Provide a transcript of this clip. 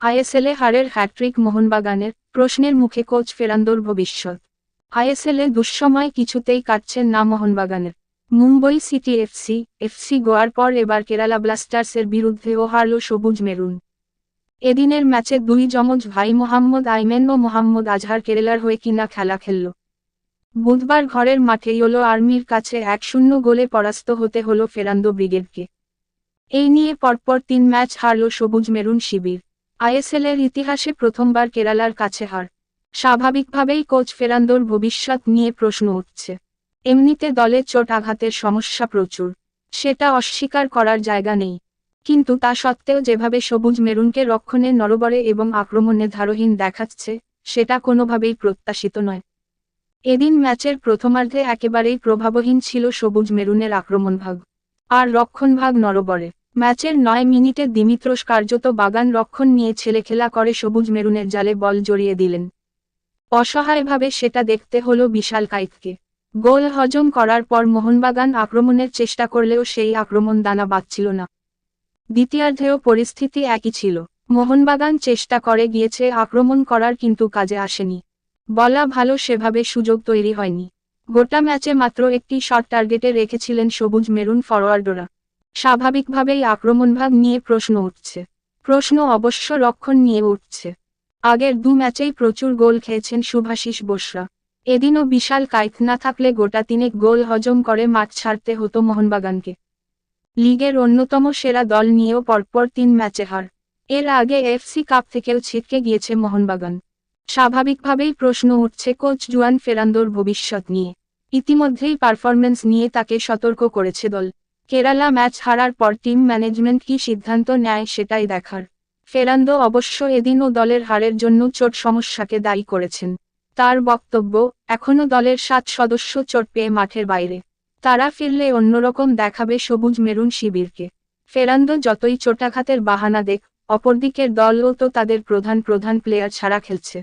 আইএসএলে হারের হ্যাট্রিক মোহনবাগানের, প্রশ্নের মুখে কোচ ফেরান্দোর ভবিষ্যৎ। আইএসএলে দুঃসময় কিছুতেই কাটছেন না মোহনবাগানের। মুম্বই সিটি এফসি গোয়ার পর এবার কেরালা ব্লাস্টার্সের বিরুদ্ধেও হারল সবুজ মেরুন। এদিনের ম্যাচে দুই যমজ ভাই মোহাম্মদ আইমেন ও মোহাম্মদ আজহার কেরালার হয়ে কিনা খেলা খেলল। বুধবার ঘরের মাঠে ইয়েলো আর্মির কাছে 1-0 গোলে পরাস্ত হতে হল ফেরান্দো ব্রিগেডকে। এই নিয়ে পরপর 3 ম্যাচ হারল সবুজ মেরুন শিবির। আইএসএলের ইতিহাসে প্রথমবার কেরালার কাছে হার। স্বাভাবিকভাবেই কোচ ফেরান্দোর ভবিষ্যৎ নিয়ে প্রশ্ন উঠছে। এমনিতে দলে চোট আঘাতের সমস্যা প্রচুর, সেটা অস্বীকার করার জায়গা নেই। কিন্তু তা সত্ত্বেও যেভাবে সবুজ মেরুনকে রক্ষণে নড়বড়ে এবং আক্রমণে ধারহীন দেখাচ্ছে, সেটা কোনোভাবেই প্রত্যাশিত নয়। এদিন ম্যাচের প্রথমার্ধে একেবারেই প্রভাবহীন ছিল সবুজ মেরুনের আক্রমণভাগ আর রক্ষণভাগ নড়বড়ে। ম্যাচের 9 মিনিটে দিমিত্রোস কার্যত বাগান রক্ষণ নিয়ে ছেলেখেলা করে সবুজ মেরুনের জালে বল জড়িয়ে দিলেন। অসহায়ভাবে সেটা দেখতে হলো বিশাল কাইতকে। গোল হজম করার পর মোহনবাগান আক্রমণের চেষ্টা করলেও সেই আক্রমণ দানা বাঁধছিল না। দ্বিতীয়ার্ধেও পরিস্থিতি একই ছিল। মোহনবাগান চেষ্টা করে গিয়েছে আক্রমণ করার, কিন্তু কাজে আসেনি। বলা ভালো, সেভাবে সুযোগ তৈরি হয়নি। গোটা ম্যাচে মাত্র একটি শট টার্গেটে রেখেছিলেন সবুজ মেরুন ফরোয়ার্ডরা। স্বাভাবিকভাবেই আক্রমণভাগ নিয়ে প্রশ্ন উঠছে। প্রশ্ন অবশ্য রক্ষণ নিয়ে উঠছে। আগের 2 ম্যাচেই প্রচুর গোল খেয়েছেন শুভাশিস বোসরা। এদিনও বিশাল কাইত না থাকলে গোটা 3 গোল হজম করে মাঠ ছাড়তে হতো মোহনবাগানকে। লিগের অন্যতম সেরা দল নিয়েও পরপর 3 ম্যাচে হার। এর আগে এফসি কাপ থেকেও ছিটকে গিয়েছে মোহনবাগান। স্বাভাবিকভাবেই প্রশ্ন উঠছে কোচ জুয়ান ফেরান্দোর ভবিষ্যৎ নিয়ে। ইতিমধ্যেই পারফরম্যান্স নিয়ে তাকে সতর্ক করেছে দল। কেরালা ম্যাচ হারার পর টিম ম্যানেজমেন্ট কী সিদ্ধান্ত নেয় সেটাই দেখার। ফেরান্দো অবশ্য এদিনও দলের হারের জন্য চোট সমস্যাকে দায়ী করেছেন। তার বক্তব্য, এখনও দলের 7 সদস্য চোট পেয়ে মাঠের বাইরে। তারা ফিরলে অন্যরকম দেখাবে সবুজ মেরুন শিবিরকে। ফেরান্দো যতই চোটাঘাতের বাহানা দেখ, অপরদিকের দলও তো তাদের প্রধান প্লেয়ার ছাড়া খেলছে।